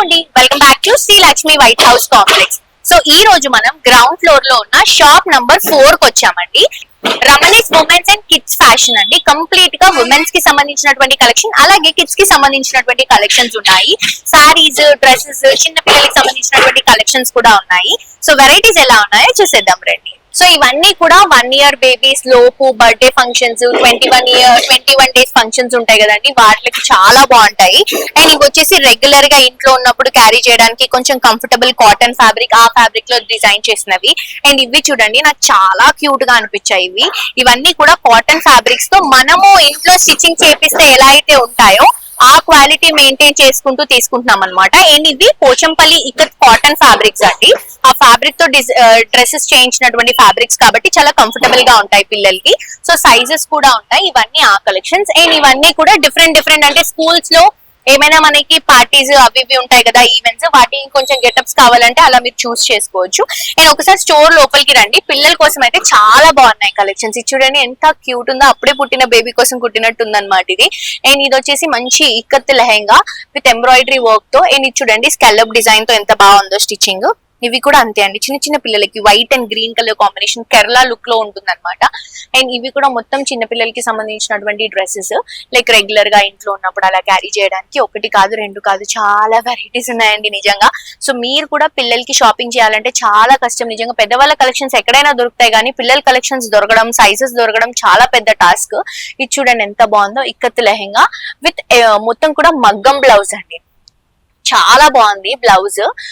అండి, welcome back to Sri Lakshmi white house complex. So ఈ రోజు మనం గ్రౌండ్ ఫ్లోర్ లో ఉన్న షాప్ నంబర్ 4 కి వచ్చామండి. రమణీస్ ఉమెన్స్ అండ్ కిడ్స్ ఫ్యాషన్ అండి. కంప్లీట్ గా ఉమెన్స్ కి సంబంధించినటువంటి కలెక్షన్, అలాగే కిడ్స్ కి సంబంధించినటువంటి కలెక్షన్స్ ఉన్నాయి. సారీస్, డ్రెస్సెస్, చిన్న పిల్లలకి సంబంధించినటువంటి కలెక్షన్స్ కూడా ఉన్నాయి. సో వెరైటీస్ ఎలా ఉన్నాయో చూసేద్దాం రండి. సో ఇవన్నీ కూడా 1 year బేబీస్ లోపు బర్త్డే ఫంక్షన్స్, 21 days ఫంక్షన్స్ ఉంటాయి కదండి, వాటికి చాలా బాగుంటాయి. అండ్ ఇవి వచ్చేసి రెగ్యులర్ గా ఇంట్లో ఉన్నప్పుడు క్యారీ చేయడానికి కొంచెం కంఫర్టబుల్ కాటన్ ఫ్యాబ్రిక్, ఆ ఫ్యాబ్రిక్ లో డిజైన్ చేసినవి. అండ్ ఇవి చూడండి, నాకు చాలా క్యూట్ గా అనిపించాయి. ఇవన్నీ కూడా కాటన్ ఫ్యాబ్రిక్స్ తో మనము ఇంట్లో స్టిచ్చింగ్ చేపిస్తే ఎలా అయితే ఉంటాయో ఆ క్వాలిటీ మెయింటైన్ చేసుకుంటూ తీసుకుంటున్నాం అనమాట. అండ్ ఇవి పోచంపల్లి ఇక్కత్ కాటన్ ఫ్యాబ్రిక్స్ అండి. ఆ ఫ్యాబ్రిక్ తో డ్రెస్సెస్ చేయించినటువంటి ఫ్యాబ్రిక్స్ కాబట్టి చాలా కంఫర్టబుల్ గా ఉంటాయి పిల్లలకి. సో సైజెస్ కూడా ఉంటాయి. ఇవన్నీ ఆ కలెక్షన్స్. అండ్ ఇవన్నీ కూడా డిఫరెంట్ అంటే స్కూల్స్ లో ఏమైనా మనకి పార్టీస్ అవి ఇవి ఉంటాయి కదా, ఈవెంట్స్, వాటికి కొంచెం గెటప్స్ కావాలంటే అలా మీరు చూస్ చేసుకోవచ్చు. అండ్ ఒకసారి స్టోర్ లోపలికి రండి. పిల్లల కోసం అయితే చాలా బాగున్నాయి కలెక్షన్స్. ఇది చూడండి ఎంత క్యూట్ ఉందో, అప్పుడే పుట్టిన బేబీ కోసం కుట్టినట్టు ఉందన్నమాట ఇది. అండ్ ఇది వచ్చేసి మంచి ikat lehenga with embroidery work తో. అండ్ ఇది చూడండి స్కాలప్ డిజైన్ తో ఎంత బాగుందో స్టిచ్చింగ్. ఇవి కూడా అంతే అండి, చిన్న పిల్లలకి white and green colour combination Kerala look లో ఉంటుంది అనమాట. అండ్ ఇవి కూడా మొత్తం చిన్న పిల్లలకి సంబంధించినటువంటి డ్రెస్సెస్, లైక్ రెగ్యులర్ గా ఇంట్లో ఉన్నప్పుడు అలా క్యారీ చేయడానికి. 1 కాదు 2 కాదు, చాలా వెరైటీస్ ఉన్నాయండి నిజంగా. సో మీరు కూడా పిల్లలకి షాపింగ్ చేయాలంటే చాలా కష్టం నిజంగా. పెద్దవాళ్ళ కలెక్షన్స్ ఎక్కడైనా దొరుకుతాయి కానీ పిల్లల కలెక్షన్స్ దొరకడం, సైజెస్ దొరకడం చాలా పెద్ద టాస్క్. ఇది చూడండి ఎంత బాగుందో, ఇక్కత్ లెహెంగా విత్ మొత్తం కూడా మగ్గం బ్లౌజ్ అండి. చాలా బాగుంది బ్లౌజ్.